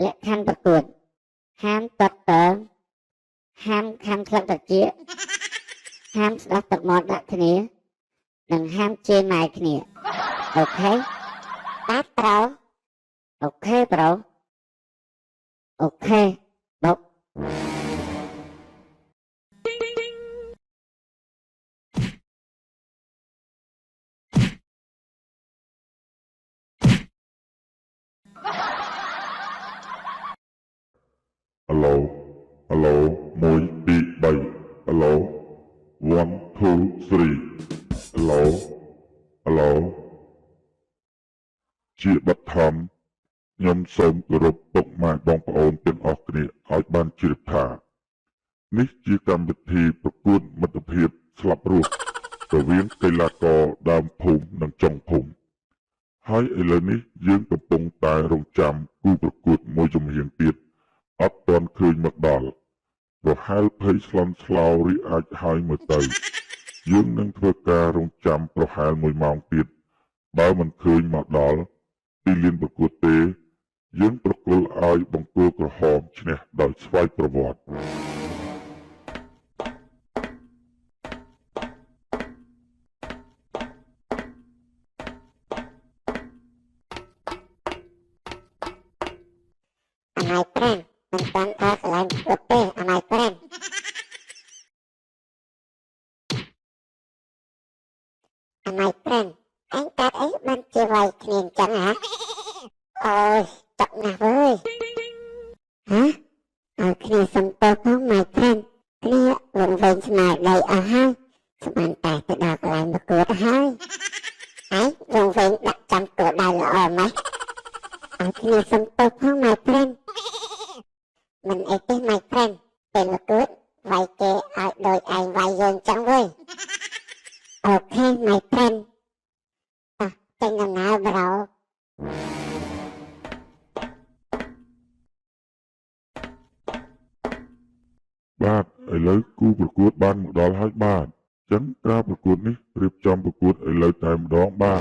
លក្ខខណ្ឌប្រកួតហាមទាត់ទងហាមខាំក្លឹបត្រចៀកហាមស្ដាប់ទឹកមាត់ដាក់គ្នានិងហាមជេរម៉ែគ្នាអូខេបាទប្រូអូខេប្រូអូខេបុក Hello Hello 1 2 3 Hello 1 2 3 Hello Hello ជាបឋមខ្ញុំសូមគោរពពុកម៉ែបងប្អូនទាំងអស់គ្នាឲ្យបានជ្រាបថានេះជាកម្មវិធីប្រកួតមិត្តភាពស្លាប់រស់រវាងកីឡាករដើមភូមិនិងចុងភូមិហើយឥឡូវនេះយើងកំពុងតែរងចាំគូប្រកួតមួយជំហានទៀតអត់ទាន់ឃើញមកដល់ប្រហែលភ័យស្លន់ស្លោរីអាចហើយមើលទៅយើងនឹងធ្វើការរងចាំប្រហែល1ម៉ោងទៀតបើមិនឃើញមកដល់ទីលានប្រកួតទេយើងប្រគល់ឲ្យបង្គោលក្រហមឈ្នះដោយស្វ័យប្រវត្តិ My friend មិនតាន់ថាកន្លែងប្រកួតទេ My friend My friend អញកាត់អីបានជាវាយគ្នាអញ្ចឹងហ៎អូយចុកណាស់វើយហ៎ឲ្យគ្នាសំទោសផង My friend គ្នាវងវែងស្មារតីអស់ហើយស្មានតែទៅដល់កន្លែងប្រកួតហើយហើយវងវែងដាក់ចាំគោលដៅល្អម៉េចឲ្យគ្នាសំទោសផង My friend មិនអីទេ My friend ពេលប្រកួតវាយគេឲ្យដោយឯងវាយយើងចឹងវើយអូខេ My friend អះចេញដំណើរប្រូបាទឥឡូវគូប្រកួតបានមកដល់ហើយបាទអញ្ចឹងការប្រកួតនេះរៀបចំប្រកួតឥឡូវតែម្ដងបាទ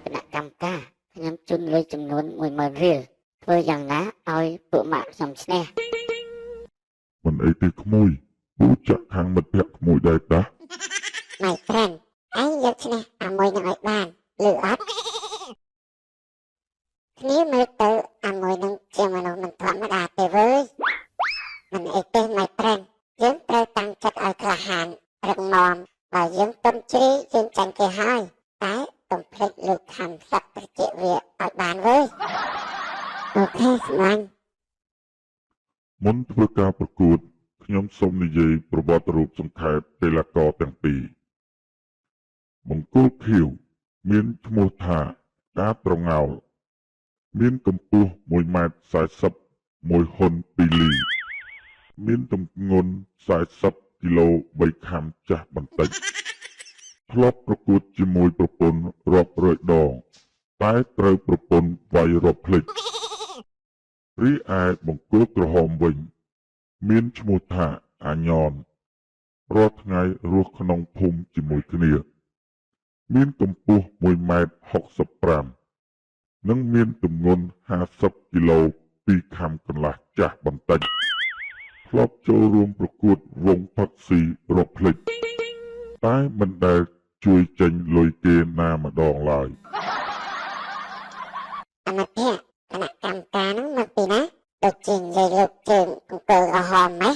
គណៈកម្មការខ្ញុំជូនលុយចំនួន10000រៀលធ្វើយ៉ាងណាឲ្យពួកម៉ាក់ខ្ញុំឈ្នះ មិនអីទេក្មួយពូចាក់ខាងមិត្តភក្តិក្មួយដែរតា My friend ឯងយកឈ្នះអាមួយនឹងឲ្យបានឬអត់គ្នាមើលទៅអាមួយនឹងជាមនុស្សមិនធម្មតាទេវើយមិនអីទេ My friend យើងត្រូវតាំងចិត្តឲ្យក្លាហានរឹងមាំបើយើងទុំជ្រីយើងចាញ់គេហើយតែកុំភ្លេចលើកខណ្ឌសត្វត្រជាវាឲ្យបានវើយអូខេស្មាញ់ មុនធ្វើការប្រកួតខ្ញុំសូមនិយាយប្រវត្តិរូបសង្ខេបកីឡាករទាំងពីរបង្គោលខៀវមានឈ្មោះថាតាត្រងោលមានកម្ពស់1.40 ម៉ែត្រមួយហ៊ុន2លីមានទម្ងន់40គីឡូ3ខាំចាស់បន្តិចធ្លាប់ប្រកួតជាមួយប្រពន្ធរាប់រយដងតែត្រូវប្រពន្ធវាយរាប់ភ្លេចរីឯបង្គោលក្រហមវិញមានឈ្មោះថាអាញនរាល់ថ្ងៃរស់ក្នុងភូមិជាមួយគ្នាមានកម្ពស់1.65 ម៉ែត្រនិងមានទម្ងន់50គីឡូ2ខាំកន្លះចាស់បន្តិចធ្លាប់ចូលរួមប្រកួតវងផឹកស៊ីរាប់ភ្លេចតែមិនដែលជួយចេញលុយគេណាម្ដងឡើយអមតិគណៈកម្មការនឹងមកពីណាដូចជានិយាយលើកជើងអង្គក្រហមម៉េច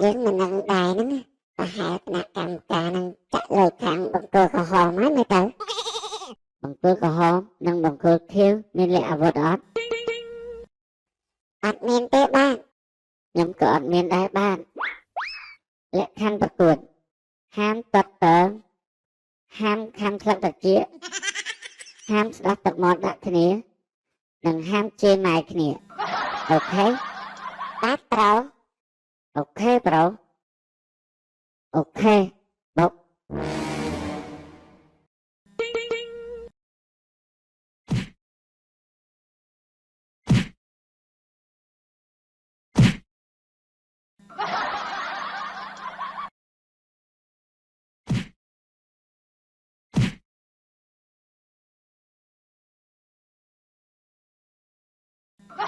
យើងមិននឹងដែរហ្នឹងប្រហែលគណៈកម្មការនឹងចាក់លុយខាងបង្គោលក្រហមហើយមើលទៅបង្គោលក្រហមនិងបង្គោលខៀវមានលក្ខអាវុធអត់អត់មានទេបាទខ្ញុំក៏អត់មានដែរបាទលក្ខខណ្ឌប្រកួតហាមទាត់ទងហាមខាំក្លឹបត្រចៀកហាមស្ដាប់ទឹកមាត់ដាក់គ្នានិងហាមជេរម៉ែគ្នាអូខេបាទប្រូអូខេប្រូអូខេបុក ឥ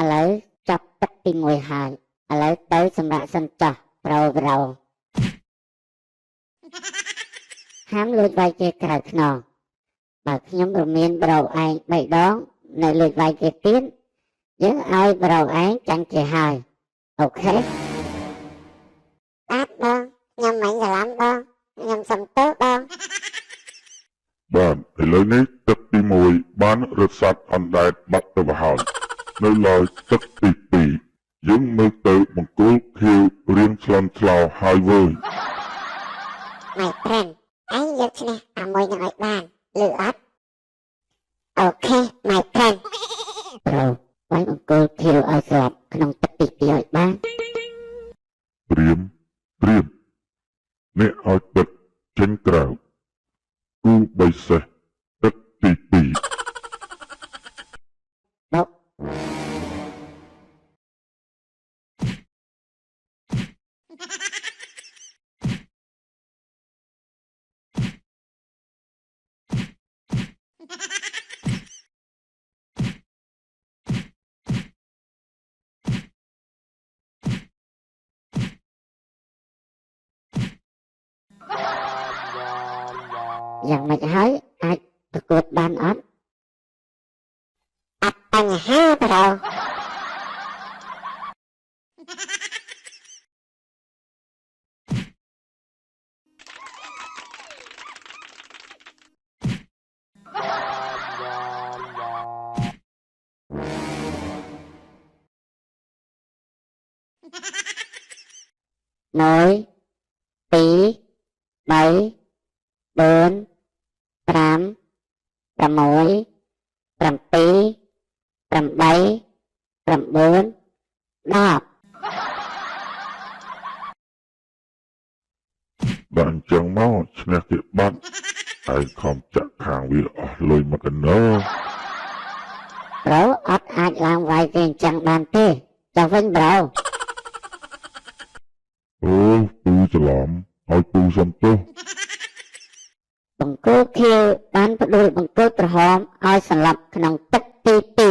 ឥឡូវចាប់ទឹកទី1ហើយឥឡូវទៅសម្រាប់សិនចោះប្រោហាមលួចវាយគេក្រៅខ្នងបើខ្ញុំរមានប្រោឯង3ដងនៅលួចវាយគេទៀតយើងឲ្យប្រោឯងចាញ់គេហើយអូខេបាទបងខ្ញុំមិនច្រឡំបងខ្ញុំសុំទោសបង បាទឥឡូវនេះទឹកទី1បានរត់សัตว์អណ្ដែតបាត់ទៅហើយនៅឡើយទឹកទី2យើងមើលទៅបង្គោលខៀវរៀងឆ្លន់ឆ្លោហើយវើយ My friend ឯងយកឈ្នះអាមួយនឹងឲ្យបានឬអត់អូខេ My friend ប្រូវាយបង្គោលខៀវឲ្យស្រាប់ក្នុងទឹកទី2ឲ្យបាន ព្រាមអ្នកឲ្យទឹកចេញក្រៅគូបីសេះទឹកទី2 បុកយ៉ាងម៉េចហើយអាចប្រកួតបានអត់អត់បញ្ហាប្រូ1 2 3 4 5 6 7 8 9 10 បើអញ្ចឹងមកឈ្នះគេបាត់ឯងខំចាក់ខាងវាអស់លុយមកកណោ ប្រូអត់អាចឡើងវាយគេអញ្ចឹងបានទេចុះវិញប្រូ អូពូច្រឡំឲ្យពូសុំទោស បង្គោលខៀវបានផ្ដួលបង្គោលក្រហមឲ្យសន្លប់ក្នុងទឹកទី2